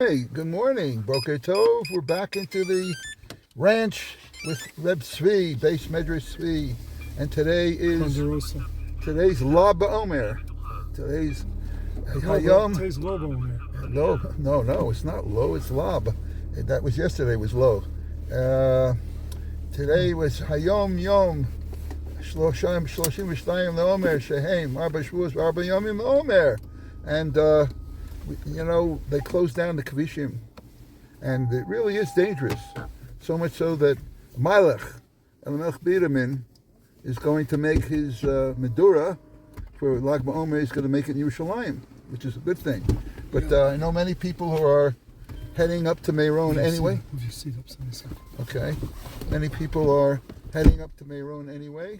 Hey, good morning, Boker Tov. We're back into the ranch with Reb Tzvi, Beis Medrash Tzvi, and today's La Ba'omer. Today's Hayom. Today's low Omer. No, it's not low. It's Lab. That was yesterday. Was low. Today was Hayom Yom Shloshim V'Shnayim LaOmer Shehem Arba Shvuos Arba Yomim LaOmer, and they closed down the Kavishim, and it really is dangerous. So much so that Melech Biramin is going to make his Medura for Lag BaOmer. He's going to make it in Yerushalayim, which is a good thing. But I know many people who are heading up to Meron anyway. Okay. Many people are heading up to Meron anyway.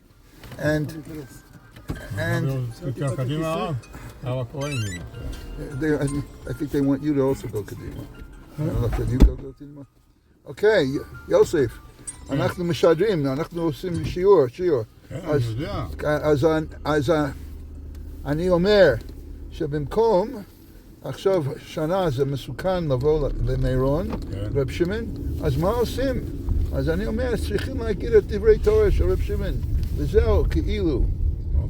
And I think they want you to also go Kadima. Can you go Kadima? Okay, Yosef. אנחנו משדרים, אנחנו עושים שיעור. אז אני אומר שבמקום, עכשיו שנה זה מסוכן לבוא למירון, רב שמעון, אז מה עושים? אז אני אומר, צריכים להגיד את דברי תורה של רב שמעון, וזהו, כאילו.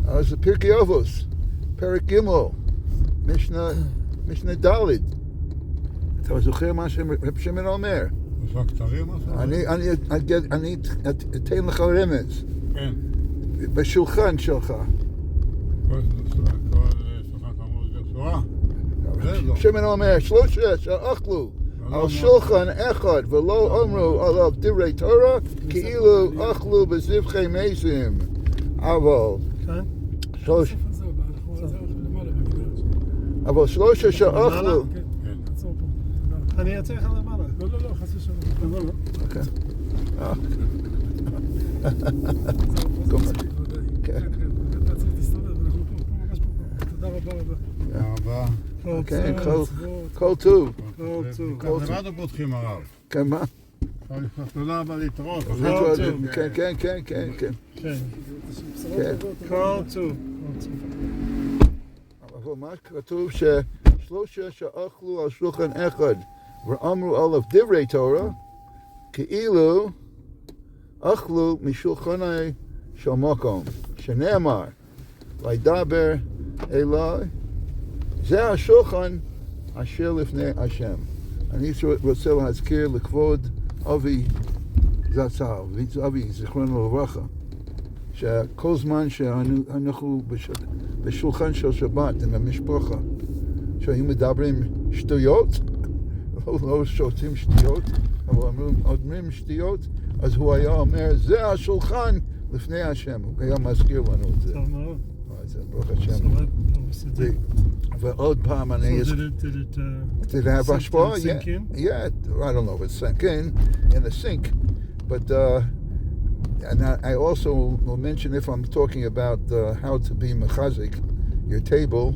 אז פרקי אבוס, פרק ג', משנה ד'. אתה זוכר מה שרב שמעון אומר? אני אתן לך רמז. כן. בשולחן שלך. שמעון אומר, שלושה שאכלו על שולחן אחד ולא אמרו עליו דברי תורה, כאילו אכלו בזבחי מזים. אבל שלושה שאכלו. אני אצא לך למעלה. לא, חס ושלום. לא. אוקיי. תודה רבה. כן, כל טוב. למה אתם פותחים הרב? כן, מה? תודה רבה להתראות. כן. כל טוב. אבל מה כתוב ששלושה שאכלו על שולחן אחד ואמרו עליו דברי תורה, כאילו אכלו משולחני של מקום, שנאמר, וידבר אלי, זה השולחן אשר לפני השם. אני רוצה להזכיר לכבוד אבי זצ"ל, אבי זיכרונו לברכה, שכל זמן שאנחנו בשולחן של שבת עם המשפחה, שהיו מדברים שטויות, לא שותים שטויות, אבל אומרים שטויות, אז הוא היה אומר, זה השולחן לפני השם. הוא היה מזכיר לנו את זה. טוב מאוד. זה ברוך השם. ועוד פעם אני... Did it have השפעה? Yeah, I don't know if it sank in the sink, but and I also will mention, if I'm talking about how to be mechazik your table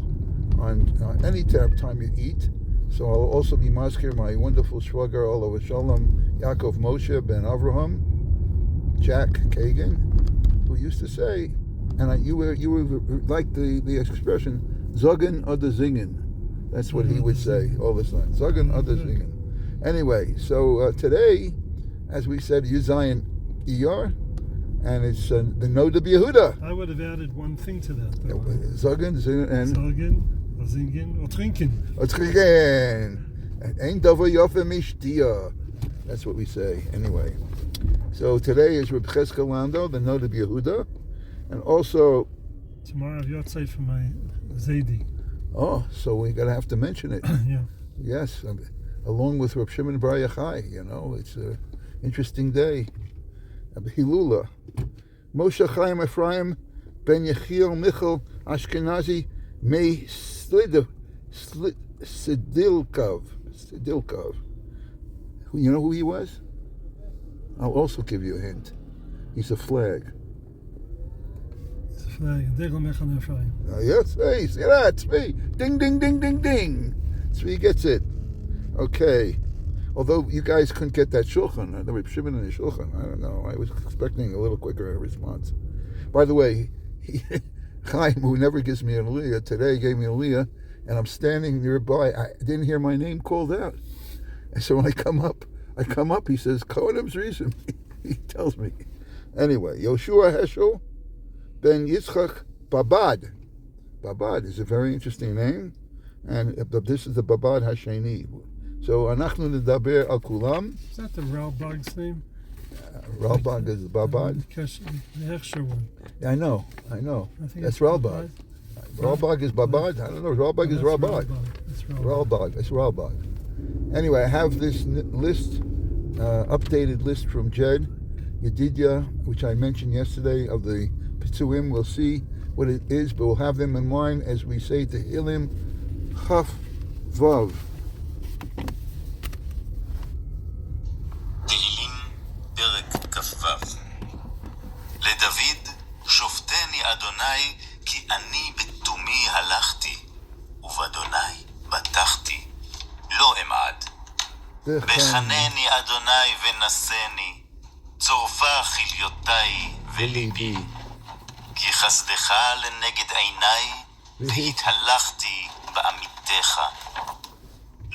on any time you eat. So I'll also be maskir my wonderful shwager, Olav Shalom, Yaakov Moshe ben Avraham, Jack Kagan, who used to say, and you were like the expression, Zogen oder Zingen. That's what he would say all the time. Zogen oder Zingen. Anyway, so today, as we said, Yuzayin Iyar, and it's the Nod of Yehuda. I would have added one thing to that. Zogen, Zingen, and... Zogen. Singen or trinken. Ain't davar yofe mishtia. That's what we say. Anyway, so today is Reb Cheskel Lando, the Nod of Yehuda, and also tomorrow I've got sight for my Zaidi. Oh, so we're gonna have to mention it. Yeah. Yes, along with Reb Shimon Bar Yochai. It's an interesting day. Hilula, Moshe Chaim Ephraim ben Yechiel Michal Ashkenazi May Sidilkov. You know who he was? I'll also give you a hint. He's a flag. He's a flag. Degel Mechal Ephraim. Yes, hey, see that? Tzvi. Ding, ding, ding, ding, ding. Tzvi gets it. Okay. Although you guys couldn't get that shulchan, the Reb Shimon and the shulchan. I don't know. I was expecting a little quicker response. By the way, Chaim, who never gives me an aliyah, today gave me an aliyah, and I'm standing nearby. I didn't hear my name called out. And so when I come up, he says, Kohanim's reason. He tells me. Anyway, Yoshua Heschel ben Yitzchak Babad. Babad is a very interesting name. And this is the Babad Hasheni. So, Anachnu Nedaber Al Kulam. Is that the Ralbag's name? Ralbag is Babad. The Hersher one. I know. I think That's it's Ralbag. Ralbag is Babad? I don't know. Ralbag is Ralbag. It's Ralbag. It's Ralbag. Anyway, I have this list, updated list from Jed Yedidya, which I mentioned yesterday, of the Pitzuim. We'll see what it is, but we'll have them in mind as we say Tehillim Chaf Vav. תהילים פרק כ"ו. לדוד שופטני אדוני כי אני בתומי הלכתי ובאדוני בטחתי לא אמעד. בחנני אדוני ונשני צורפה חיליותי וליבי כי חסדך לנגד עיניי והתהלכתי בעמיתך.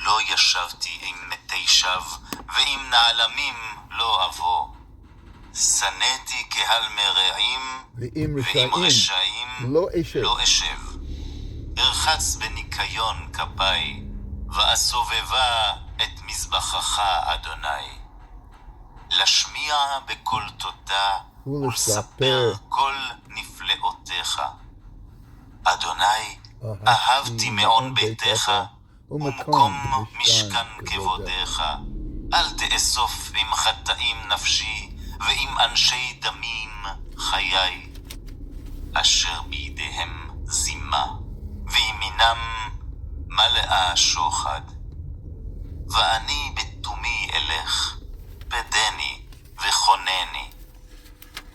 לא ישבתי עם מתי שווא ועם נעלמים לא אבוא. שנאתי קהל מרעים ועם רשעים לא אשב. ארחץ בניקיון כפיי ואסובבה את מזבחך אדוני. להשמיע בקול תודה ולספר כל נפלאותיך. אדוני, אהבתי מעון ביתך ומקום משכן כבודך. אל תאסוף עם חטאים נפשי ועם אנשי דמים חיי, אשר בידיהם זימה וימינם מלאה שוחד. ואני בתומי אלך, פדני וכונני.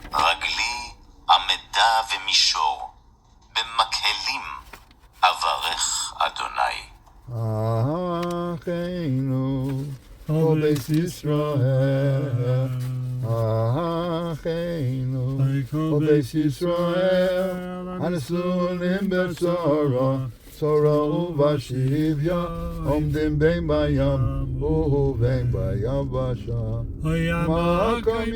רגלי עמדה ומישור, במקהלים אברך אדוני. Acheinu, O Beis Yisrael. Acheinu, O Beis Yisrael. Anesulim betzara, tzara uvashivya, omdim bein bayam, uvein bayavasha. Makom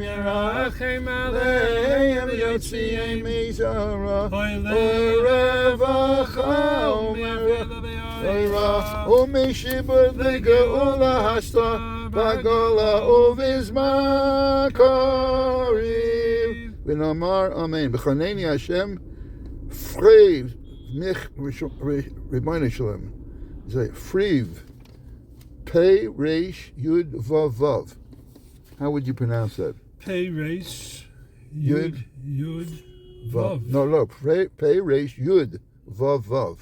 yirachem aleim yotziim mizara, urevacha ומשיבות לגאולה הסתה בגולה ובזמן קריב ונאמר אמן. בחנני השם פריב mich ריבונו שלם, זה פריב pei reish yud vav vav. How would you pronounce that? Pei reish yud vav. No, pei reish yud vav vav.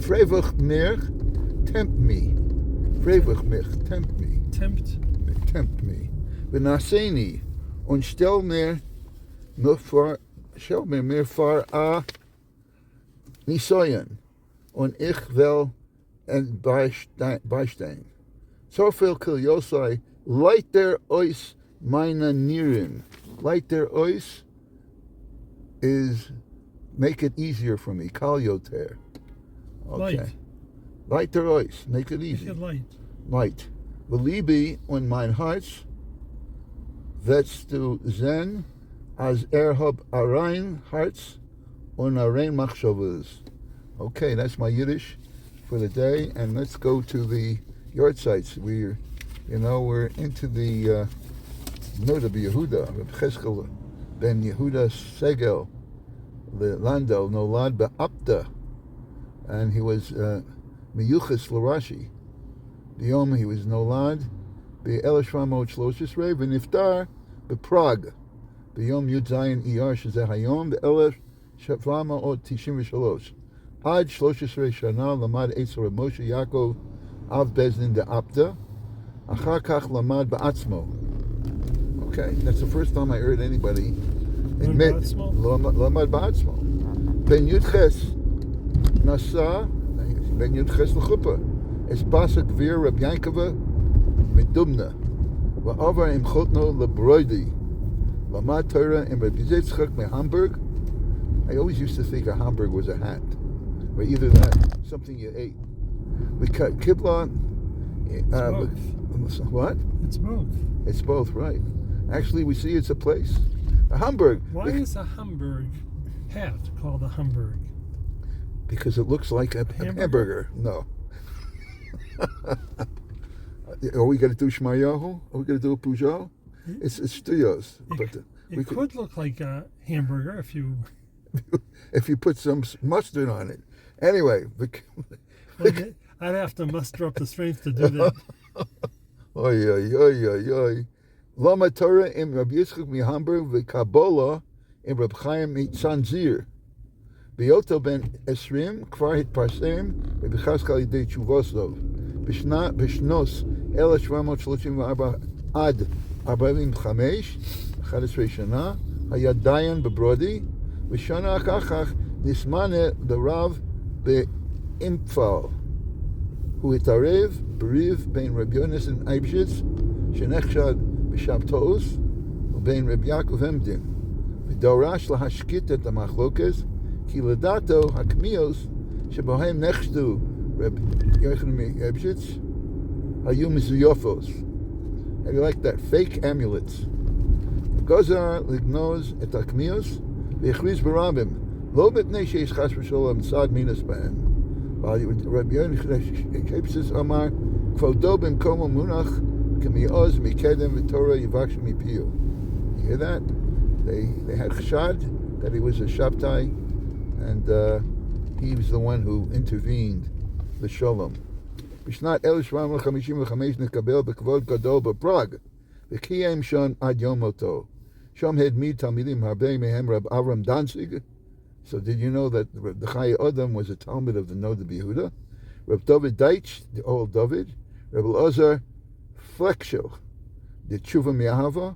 Frevig mir, tempt me. Frevig mich, tempt me. Tempt me. Benaseni, und stell mir vor a Nisoyen, und ich will en beistehen. So viel Kilyosai, leit der ois meine Nieren. Leit der ois is make it easier for me. Kal yoter. Okay. Light der ois. Make it easy. Make it light. Light. Velibi und mein Herz wetst du zen as hab arein Herz und arein machshavas. Okay, that's my Yiddish for the day, and let's go to the yard sites. We're into the Noda Yehuda, Cheskel ben Yehuda Segel, the Lando Nolad be'apta, and he was miyuchas l'Rashi. Biyom he was Nolad be'elashvamot shloshes rei v'niftar bePrague. Biyom Yud Zayin Iyar shezeh hayom be'elashvamot tishim v'shalosh. Ad shloshes rei shana lamad Eitzer Moshe Yaakov av bezdin de'apta. Achar kach lamad ba'atzmo. Okay, that's the first time I heard anybody admit lamad ba'atzmo. Ben Yudches nasa, ben Yudches l'chuppah. Es basak vir Reb Yankova medumna. Va'avar im chotno lebroidi. Lamad Torah im Reb Yitzchak me Hamburg. I always used to think a Hamburg was a hat, or either that, something you ate. We cut kibla. What? It's both. It's both, right? Actually, we see it's a place. A Hamburg. Why is a Hamburg hat called a Hamburg? Because it looks like a hamburger. No. Are we going to do Shmayahu? Are we going to do a Pujol? It's Stuyos. It could look like a hamburger if you... if you put some mustard on it. Anyway. I'd have to muster up the strength to do that. Oy, oy, oy, oy, oy. Lama Torah im Rabbi Yitzchak mi Hamburg v'Kabbalah im Reb Chaim mi Tzanzir. B'yoto ben Esrim kvar hitparsem Rabbi Chaskal yidei Tshuvosov. B'shnos 1734 עד 45, 11 שנה, היה דיין בברודי, ושנה אחר כך נסמנה לרב באימפפל. הוא התערב בריב בין רבי יונתן אייבשיץ, שנחשד בשבתאוס, ובין רבי יעקב המדין, ודורש להשקיט את המחלוקת, כי לדעתו הקמיוס שבהם נחשדו רבי יוחנן אייבשיץ, היו מזויפות. How do you like that? Fake amulets. גוזר לגנוז את הקמיוס והכריז ברבים, לא מפני שיש חס ושלום צד מינוס בהם. רבי יוחנן אייבשיץ אמר, כבודו במקומו מונח כמיעוז מקדם ותורה יבקש מפיו. You hear that? They had chshad that he was a Shabtai, and he was the one who intervened the Shalom. בשנת 1755 נקבל בכבוד גדול בפראג, וקיים שם עד יום מותו. שם העמיד תלמידים הרבה מהם רב אברהם דנציג. So did you know that the Chai Odom was a Talmud of the Nod of Yehuda? Reb David Deitch, the old David, Reb Elazar Flexel, the Tshuva Mi'ahava,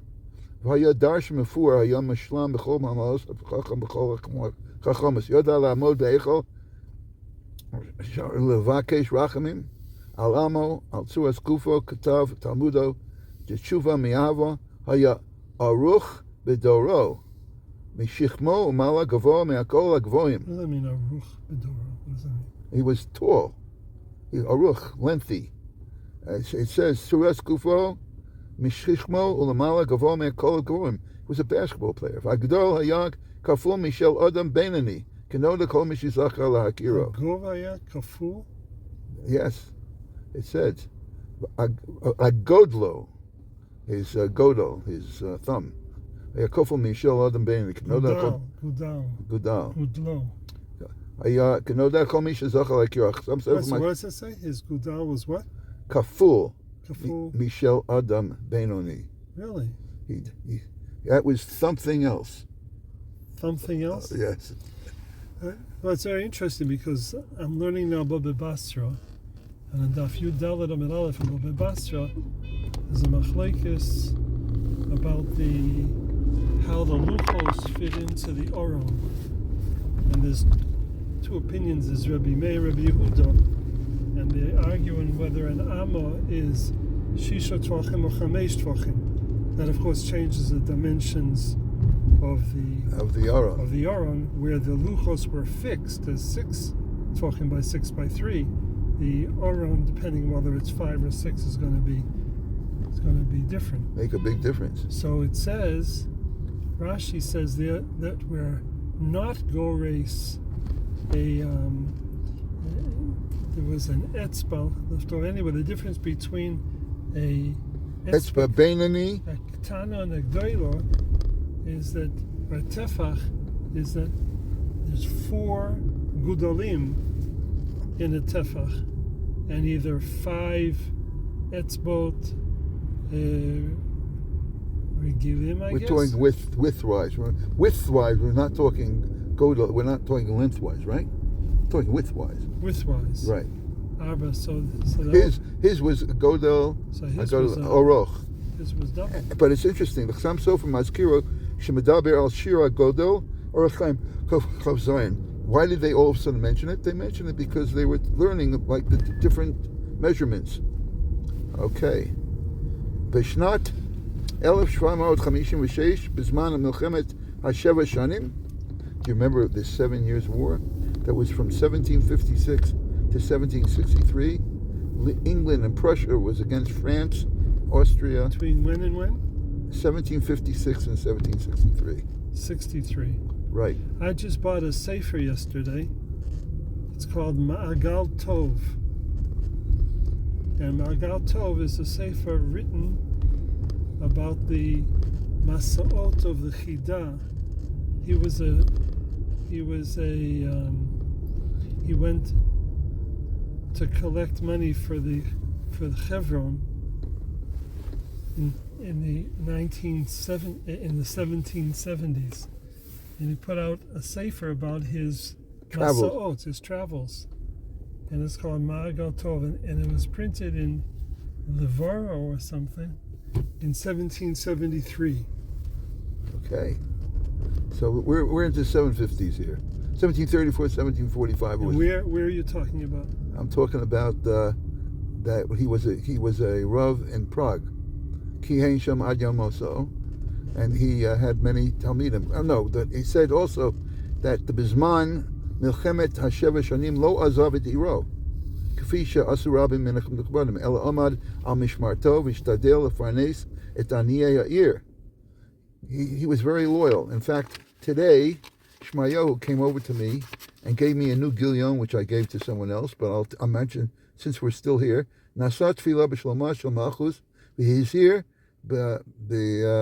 והיה דרש מפואר, היה משלם בכל מאמרות, חכם בכל חכמות, ידע לעמוד באיכל, לבקש רחמים, על עמו, על צורת גופו, כתב תלמודו, תשובה מאהבה, היה ערוך בדורו, משכמו ומעלה גבוה מהכל הגבוהים. What does that mean, ערוך בדורו? What does that mean? He was tall, ערוך, lengthy. It says, צורת גופו, משכמו ולמעלה גבוה מהכל הגבוהים. He was a basketball player. והגדול היה כפול משל אדם בינוני, כנוד לכל מי שזכה להכירו. הגובה היה כפול? Yes. It says, Agodlo, his godol, his thumb. Yakofel Mishel Adam Ben. Gudal. Gudlo. Kenoda Kol Misha Zachal Akirach. What does it say? His Gudal was what? Kaful. Kaful. Mishel Adam Benoni. Really? That was something else. Something else? Yes. Well, it's very interesting because I'm learning now Baba Basra. And in Daf Yud Dalet Amid Aleph in Baba Basra, there's a machlekes about how the luchos fit into the oron. And there's two opinions: there's Rabbi Meir, Rabbi Yehuda, and they're arguing whether an amma is shisha tvachim or chamesh tvachim. That, of course, changes the dimensions of the oron, where the luchos were fixed as 6 tvachim by 6 by 3. The oron, depending whether it's 5 or 6, is going to be different. Make a big difference. So it says, Rashi says there that we're not gores there was an etzbal left over. Anyway, the difference between a etzbal beinani, a ketana and a gdoila, is that a tefach is that there's 4 gudalim in a tefach, and either 5 etzbot regilim, I guess. We're talking widthwise. Widthwise, we're not talking godel. We're not talking lengthwise, right? We're talking widthwise. Widthwise. Right. Arba, so his was godel. So his was oroch. His was double. But it's interesting. The Chasam Sofer Mazkiro Shemadaber al Shira Godel or Chaim Chav Zion. Why did they all of a sudden mention it? They mentioned it because they were learning like the different measurements. Okay. בשנת 1756, בזמן מלחמת השבע שנים, you remember the 7 Years' War? That was from 1756 to 1763. England and Prussia was against France, Austria. Between when and when? 1756 and 1763. 63. Right. I just bought a sefer yesterday. It's called Ma'agal Tov. And Ma'agal Tov is a sefer written about the Masaot of the Chida. He went to collect money for the Chevron in the 1770s, and he put out a sefer about his Masaot, his travels, and it's called Ma'agal Tov, and it was printed in Levora or something in 1773. Okay. So we're into 750s here. 1734, 1745. And where are you talking about? I'm talking about that he was a Rav in Prague. Kihen Sham Ad Yamoso, and he had many Talmidim. He said also that the Bizman Milchemet Hasheva Shanim Lo Azav et Iro. Kfi she'asu rabim menachem nechbadim ela amad al mishmarto v'ishtadel lefarnes et aniyei ha'ir. He was very loyal. In fact, today, Shmayahu came over to me and gave me a new gilyon, which I gave to someone else, but I'll mention, since we're still here, Nasat Tfilah B'Shlomah Shel Malchus v'Hizir B'Ta'am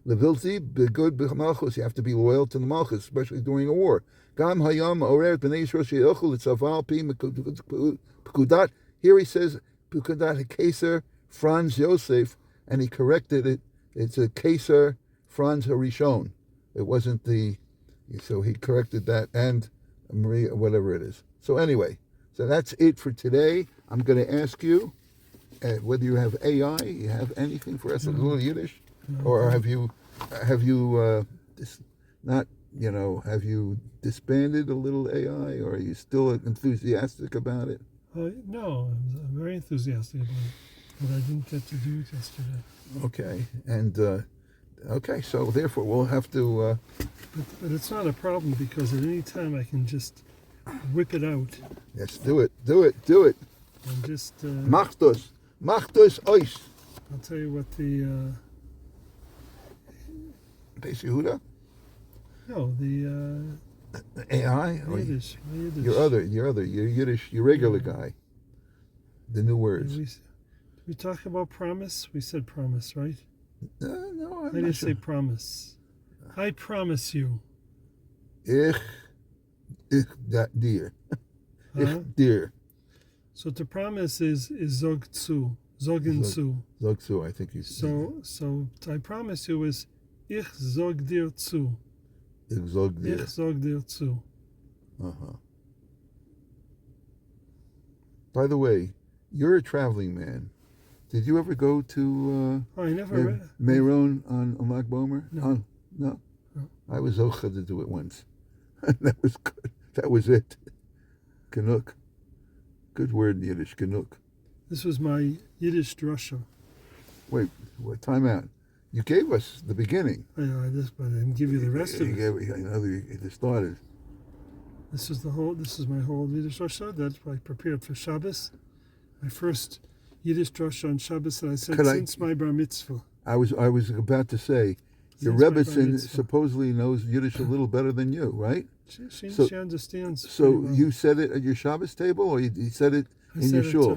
Levilzi B'Gud B'Malchus. You have to be loyal to the Malchus, especially during a war. Gam Hayam Oreret B'nei Yisrael She'yochel L'Tzaval Pi Pekudat. Here he says Pekudat HaKeser Franz Yosef, and he corrected it. It's a Keser Franz Harishon. It wasn't so he corrected that, and Maria, whatever it is. So anyway, so that's it for today. I'm going to ask you whether you have AI, you have anything for us, a little Yiddish, or have you have you disbanded a little AI, or are you still enthusiastic about it? No, I'm very enthusiastic about it, but I didn't get to do it yesterday. Okay, and so therefore we'll have to. But it's not a problem, because at any time I can just whip it out. Yes, do it. And just. Mach das ois. I'll tell you what the. Beis Yehuda? No, the. AI? Yiddish. Your Yiddish, your regular guy. The new words. We talk about promise. We said promise, right? No, I didn't say promise. I promise you. Ich dir. Ich dir. So to promise is zog zu, zogen zu. Zog zu, I think you said. So I promise you is ich zog dir zu. Ich zog dir. Ich zog dir zu. By the way, you're a traveling man. Did you ever go to I never Meron on Lag Bomer? No. No? I was zocha to do it once. That was good. That was it. Ganuk. Good word in Yiddish, ganuk. This was my Yiddish drasha. Wait, time out. You gave us the beginning. But I didn't give you the rest of it. You started. This is my whole Yiddish drasha that I prepared for Shabbos. My first Yiddish drasha on Shabbos that I said since my bar mitzvah. I was about to say, your Rebbetzin supposedly knows Yiddish a little better than you, right? She understands. So well. You said it at your Shabbos table, or you said it in your shul?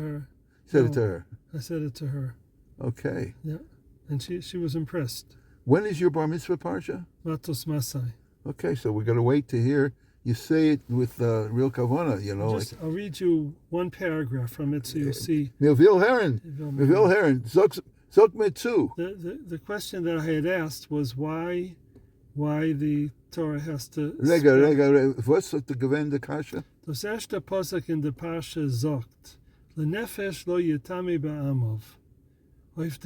Said it to her. I said it to her. Okay. Yeah, and she was impressed. When is your bar mitzvah parsha? Matos Masai. Okay, so we're going to wait to hear you say it with real kavana, I'll read you one paragraph from it so you'll see. Mevil Heron, Zok Metzu. The question that I had asked was why the Torah has to... Rega, was hat gewende kasha? Das erste Pasuk in der Parsha sagt, Lenefesh lo yitami ba'amov. Auf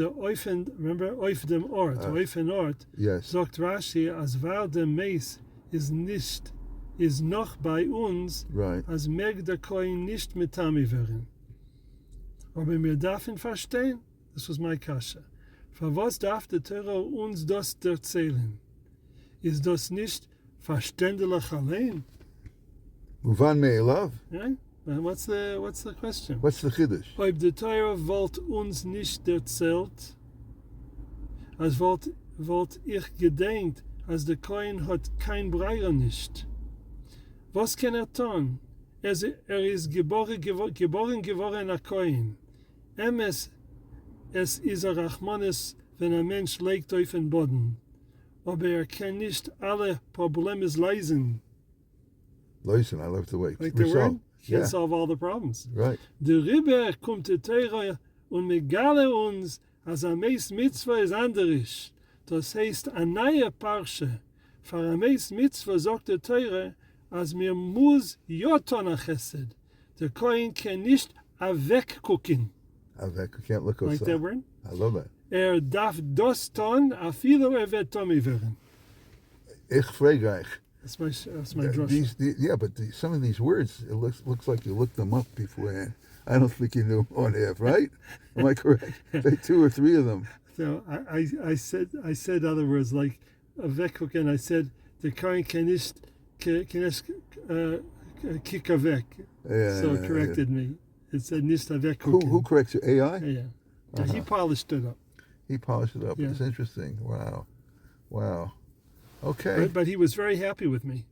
dem Ort, yes. sagt Rashi, as war der Meis is noch bei uns, right. As meg der Koin nicht mitami werden. Aber wir dürfen verstehen, das was my kasha. Für was darf der Torah uns das erzählen? Ist das nicht verständlich allein. Muvan me'elav. Right? And what's the question? What's the chiddush? Ob de Teure wollt uns nicht erzählt, als wollt ich gedenkt, als der Kohen hat kein Breier nicht. Was kann tun? Ist geboren geworden a Kohen. Es ist a Rachmanis, wenn ein Mensch legt auf den Boden. Aber kann nicht alle Probleme leisen. Listen, I love the way. Like the Resolve. word? Can't solve all the problems. Right. Der Ribber kommt der Teure und megale uns, als a meis Mitzvah ist anders. Das heißt, a neue Parsche. Für a meis Mitzvah sagt der Teure, als mir muss joton a chesed. Der Kohen kann nicht a weggucken. Avec, you can't look Like outside. that word? I love that. Darf das tun, a filo wird Tommy werden. Ich frage euch. That's my drasha. Some of these words, it looks like you looked them up beforehand. I don't think you knew on half, right? Am I correct? Say 2 or 3 of them. So I said other words like a weggucken. I said the Kohen kann nicht kick a weg. Yeah, So yeah, corrected me. It said nicht a weggucken. Who corrects you? AI? Yeah. He polished it up. He polished it up. Yeah. It's interesting. Wow. Okay. But he was very happy with me.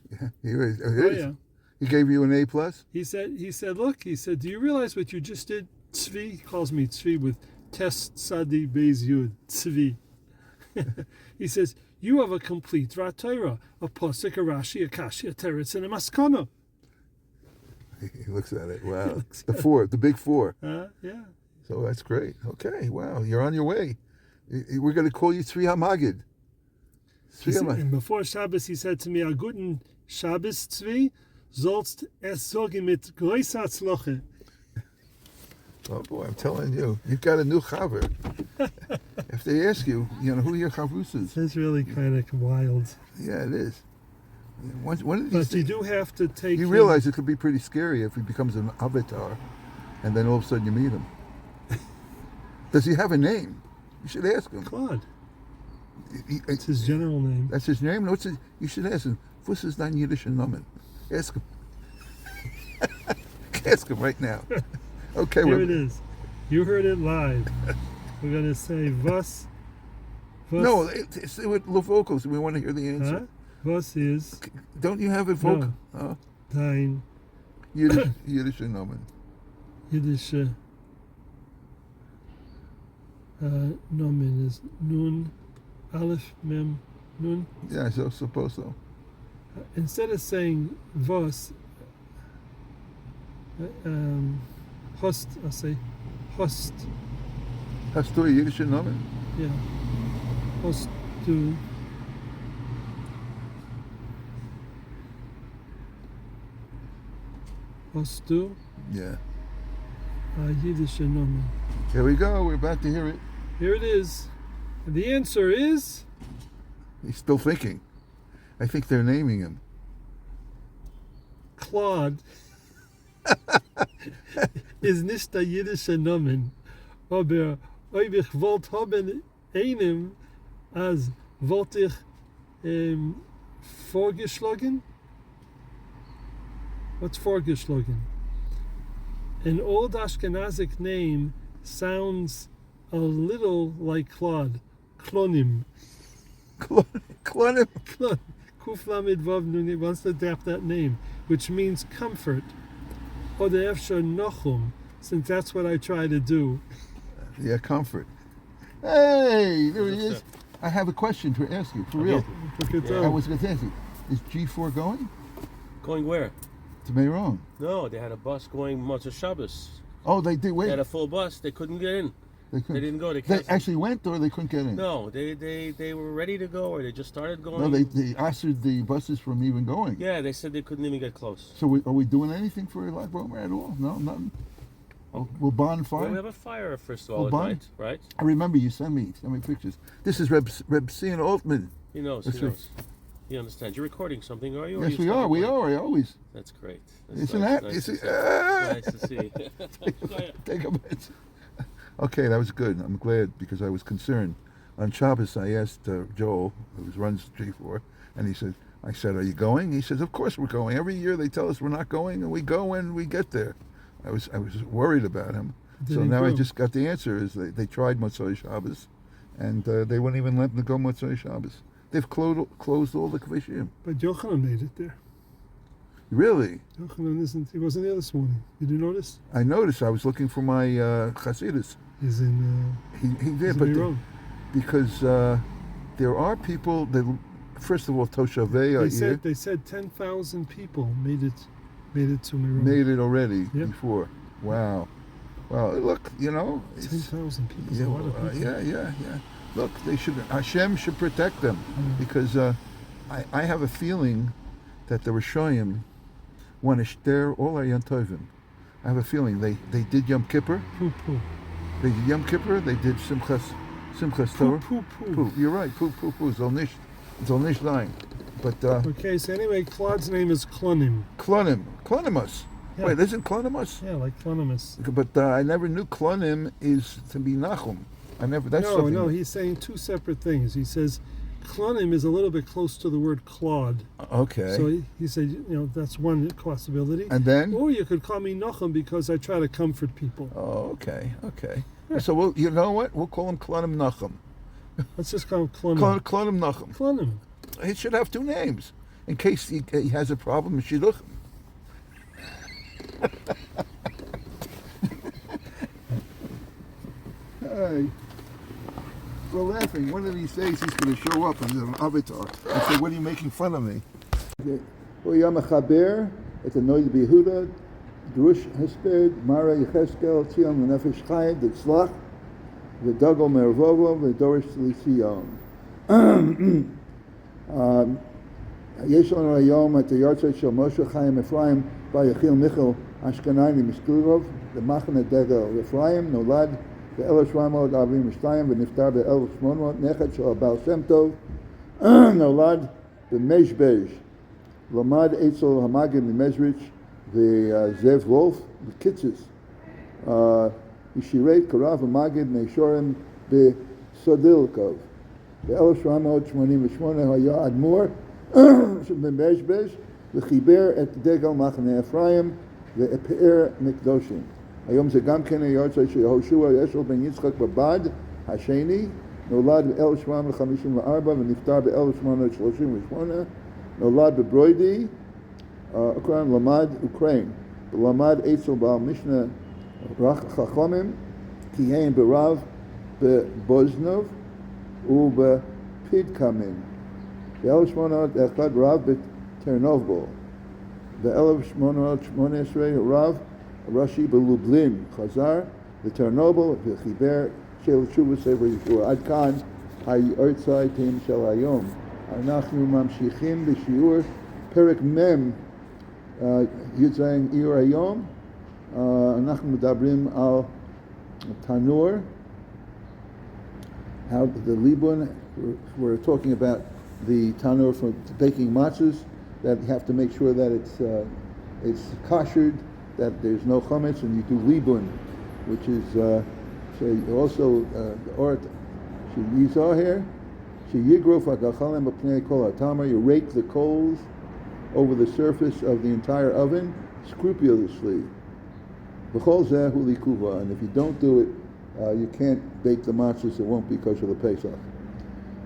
Yeah, he is. Oh, yeah. He gave you an A+? He said, look, do you realize what you just did? Tzvi, he calls me Tzvi with Tes Tzadi Beis Yud, Tzvi. He says, you have a complete Torah, a Posek, a Rashi, a Kashi, a Teretz, and a Maskana. He looks at it. Wow. The big 4. Yeah. So that's great. Okay, wow. You're on your way. We're going to call you Tzvi HaMagid. And before Shabbos, he said to me, a guten Shabbos, Tzvi, sollst es sagen mit größer Hatzloche. Oh boy, I'm telling you, you've got a new chaver. If they ask you, who your chavus is. That's really kind of wild. Yeah, it is. One of these But you things, do have to take... you realize it could be pretty scary if he becomes an avatar, and then all of a sudden you meet him. Does he have a name? You should ask him. Claude. It's his general name. That's his name? No, you should ask him. Was is dein Yiddish Namen? Ask him. Ask him right now. Okay. Here it is. You heard it live. We're going to say was. No, it's with the vocals. We want to hear the answer. Huh? Was is. Don't you have it vocal? No. Dein Yiddish Namen. Yiddish Nomen is Nun, Aleph, Mem, Nun. Yeah, I suppose so. Instead of saying was, Host, I say Host. Hast du Yiddish Namen? Yeah. Host du. Host du. Yeah. Yiddish Nomen. Here we go. We're about to hear it. Here it is. And the answer is... He's still thinking. I think they're naming him. Claude is nicht der jüdische Nomen, aber ob ich wollt haben einem, als wollt ich vorgeschlagen? What's vorgeschlagen? An old Ashkenazic name sounds a little like Claude. Klonim. Klonim. Kuf Lamed Vav Nun. He wants to adapt that name, which means comfort. Or the Efshar Nochum, since that's what I try to do. Yeah, comfort. Hey, there he is. I have a question to ask you, for real. I was going to ask you, is G4 going? Going where? To Meron. No, they had a bus going Motzei Shabbos. Oh, they did. Wait. They had a full bus. They couldn't get in. They didn't go. They actually went, or they couldn't get in? No, they were ready to go, or they just started going. No, they asked the buses from even going. Yeah, they said they couldn't even get close. So are we doing anything for Lag Bomer at all? No, nothing. We'll bonfire. Well, we have a fire first of all at night, right? I remember you sent me pictures. This is Reb Sion Altman. He knows. He knows. He understands. You're recording something, are you? Yes, we are. We are. Always. That's great. Isn't that? Nice to see. Take a minute. Okay, that was good. I'm glad, because I was concerned. On Shabbos, I asked Joel, who runs G4, and he said, I said, are you going? He says, of course we're going. Every year they tell us we're not going, and we go and we get there. I was worried about him. So now I just got the answer. Is they tried Motzei Shabbos, and they wouldn't even let them go Motzei Shabbos. They've closed all the Kvishim. But Yochanan made it there. Really? Yochanan he wasn't there this morning. Did you notice? I noticed. I was looking for my Chasidus. He's in. He did, but because there are people that, first of all, Toshavei. They said 10,000 people made it to Miron. Made it already before. Wow. Look, 10,000 people. Is a lot of people. Yeah. Look, Hashem should protect them because I have a feeling that the Rishoyim want to share all our Yom Tovim. I have a feeling they did Yom Kippur. They did Yom Kippur. They did Simchas Torah. You're right. Zol nicht sein. But okay. So anyway, Claude's name is Klonim. Klonimus. Yeah. Wait, isn't Klonimus? Yeah, like Klonimus. But I never knew Klonim is to be Nachum. No, he's saying two separate things. He says Klonim is a little bit close to the word Claude. Okay. So he said, that's one possibility. And then? Or you could call me Nachum because I try to comfort people. Oh, okay. Yeah. So, you know what? We'll call him Klonim Nachum. Let's just call him Klonim. Klonim Nachum. Klonim. He should have two names in case he has a problem with Shidduchim. Hey. We're laughing. One of these days he's going to show up as an avatar and say, what are you making fun of me? Yom HaChaber, et Anoid Behuda, Drush Hesped, Mara Yecheskel, Tzion Lenefesh Chai, Ditzlach, V'Dagol Mervovo, V'Dorish Tzlizion. יש לנו היום את היורצייט של משה חיים אפרים ביחיל מיכל אשכנזי מסקלרוב, במחנה דגל אפרים, נולד ב-1742 ונפטר ב-1800, נכד של הבעל שם טוב, נולד במשבז', למד אצל המגיד ממזריץ' וזאב וולף בקיצוץ. שירת כרב המגיד מישורים בסודילקוב. ב-1788 היה אדמו"ר שבמשבז' וחיבר את דגל מחנה אפרים ופאר מקדושים. היום זה גם כן היורצייט של יהושע אשל בן יצחק בבד השני, נולד ב-1754 ונפטר ב-1838, נולד בברוידי, למד אוקראין, ולמד אצל בעל משנה חכמים, כיהן ברב בבוזנוב ובפידקמין. ב-1801 רב בטרנובול. ב-1818 רב ראשי בלובלין, חזר לטרנובל וחיבר של תשובה ספר ישוע. עד כאן היורצייטים של היום. אנחנו ממשיכים בשיעור פרק מ' י"ז עיר היום. אנחנו מדברים על תנור. How the libun, we're talking about the tanur for baking matzahs, that you have to make sure that it's koshered, that there's no chametz, and you do libun, which is so also or she yizah here, she yigrof hagachalem b'pnei kol hatamar. You rake the coals over the surface of the entire oven scrupulously. B'chol zeh hu likuva, and if you don't do it, you can't bake the matzahs, it won't be kosher the Pesach.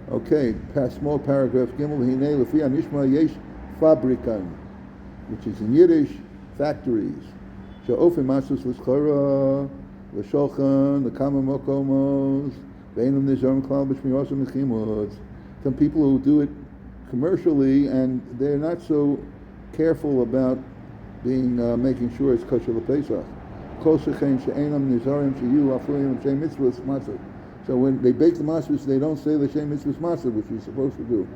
Okay, small paragraph Gimel, Hinei Lefi Anishma Yesh Fabrikan, which is in Yiddish, factories. She'ofen matzahs l'schora, l'shochan, l'kama mokomos, ve'enum nizorm klal b'shmirosam mechimot. Some people who do it commercially and they're not so careful about making sure it's kosher the Pesach. So when they bake the matzahs, they don't say the Shem Mitzvahs matzah, which you're supposed to do.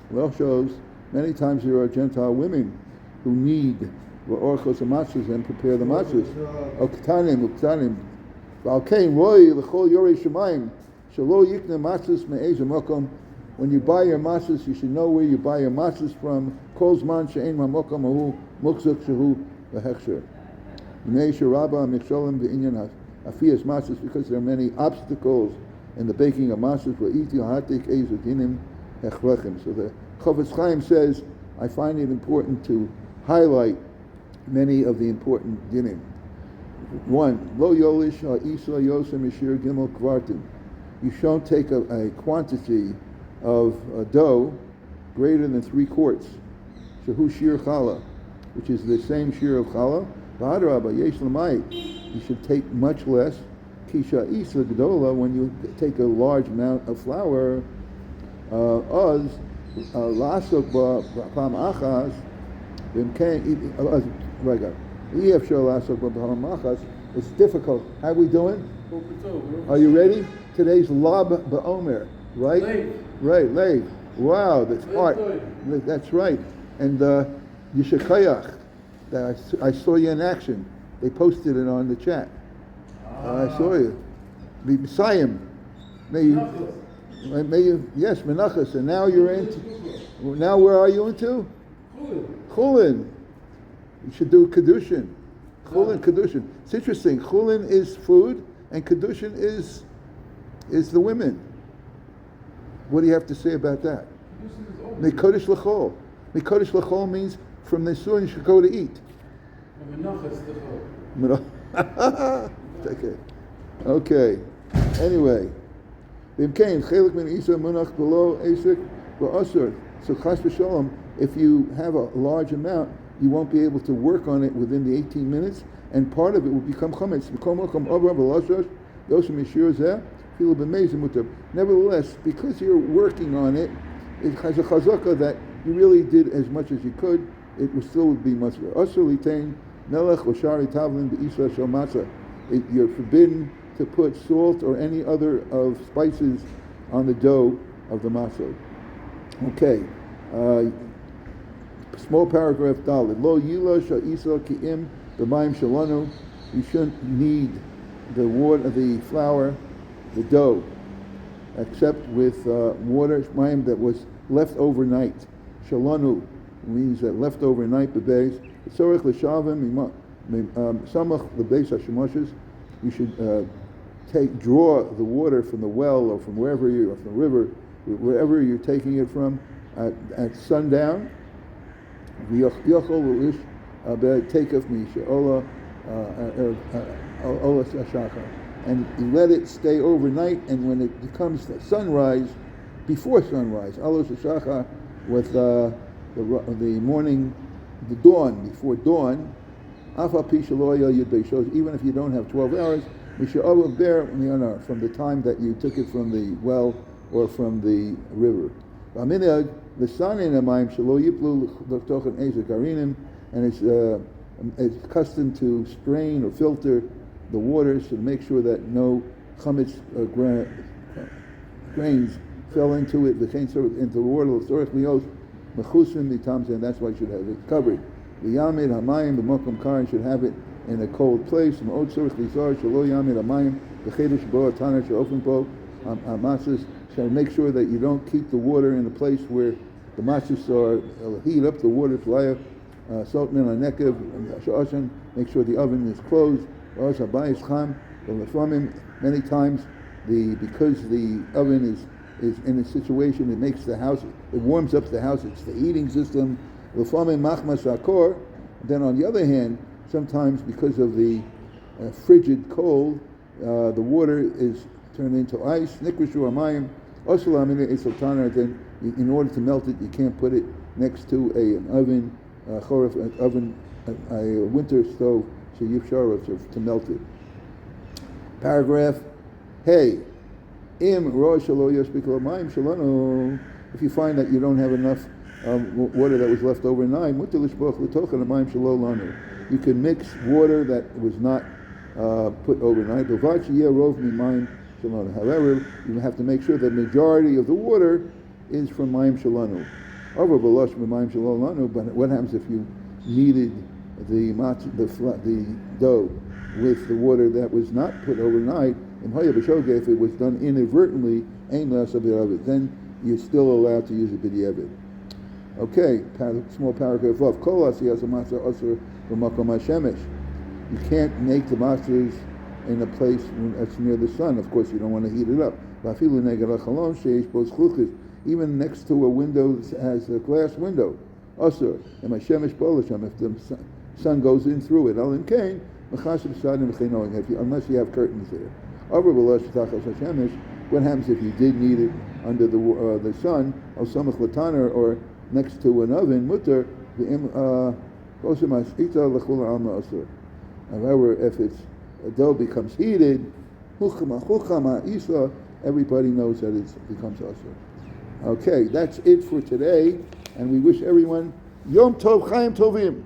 Well, shows many times there are Gentile women who need the orchos of matzahs and prepare the matzahs. When you buy your matzahs, you should know where you buy your matzahs from. Because there are many obstacles in the baking of matzahs. hechlechim. So the Chofetz Chaim says, I find it important to highlight many of the important dinim. 1. Lo yolish ha'isa yosem mishir gimel kvartim. You shouldn't take a quantity of dough greater than 3 quarts. Shehu shir challah, which is the same shir of challah. V'hadrabah yesh l'mayit. You should take much less. Kisha isla gedola, when you take a large amount of flour, lasok b'pam achas, it's difficult. How are we doing? Are you ready? Today's Lab Ba'omer, right? Right, late. Wow, that's hard. That's right. And Yishakayach, that I saw you in action. They posted it on the chat. I saw you. Messiah, may you, yes, Menachas. And now you're into, now where are you into? Chulin. You should do Kedushin. Chulin, Kedushin. It's interesting. Chulin is food, and Kedushin is the women. What do you have to say about that? Mekodesh l'chol. Mekodesh l'chol means from the soon you should go to eat. Okay. Anyway. So chas v'shalom, if you have a large amount, you won't be able to work on it within the 18 minutes, and part of it will become chametz. Nevertheless, because you're working on it, it has a chazaka that you really did as much as you could, it will still be masra. You're forbidden to put salt or any other of spices on the dough of the matzah. Okay. Small paragraph Dalet. Lo yila sha'isa ki'im b'mayim shalanu. You shouldn't knead the water, the flour, the dough, except with water mayim that was left overnight. Shalanu means that left overnight. Bebeis. Tzorich l'shavim samach lebeis hashemoshes. You should draw the water from the well or from wherever you, or from the river, wherever you're taking it from, at sundown. And you let it stay overnight, and when it becomes sunrise, before sunrise, with the morning, the dawn, before dawn, even if you don't have 12 hours, from the time that you took it from the well or from the river. And it's custom to strain or filter the waters to make sure that no chametz grains fell into it, into the water, and that's why you should have it covered. The Yamid Hamayim, the Mokum Karin should have it in a cold place. The Matzahs shall make sure that you don't keep the water in a place where the matzahs are heat up the water. Make sure the oven is closed. Many times, because the oven is in a situation, it makes the house, it warms up the house. It's the heating system. Then on the other hand, sometimes because of the frigid cold, the water is turned into ice. Then in order to melt it, you can't put it next to an oven, a winter stove, to melt it. Paragraph Hey. If you find that you don't have enough water that was left overnight, you can mix water that was not put overnight. However, you have to make sure that the majority of the water is from mayim shalanu. But what happens if you kneaded the dough with the water that was not put overnight? If it was done inadvertently, then you're still allowed to use a b'diavad. Okay, small paragraph of you can't make the matzahs in a place that's near the sun. Of course, you don't want to heat it up. even next to a window that has a glass window. Asur. And my shemesh bolasham, if the sun goes in through it. Alim kain, mechashav sadim v'cheinoing, unless you have curtains there. Over what happens if you did need it under the sun, or samach lataner, or next to an oven, mutter, however, if the dough becomes heated, everybody knows that it becomes asur. Okay, that's it for today, and we wish everyone Yom Tov Chaim Tovim.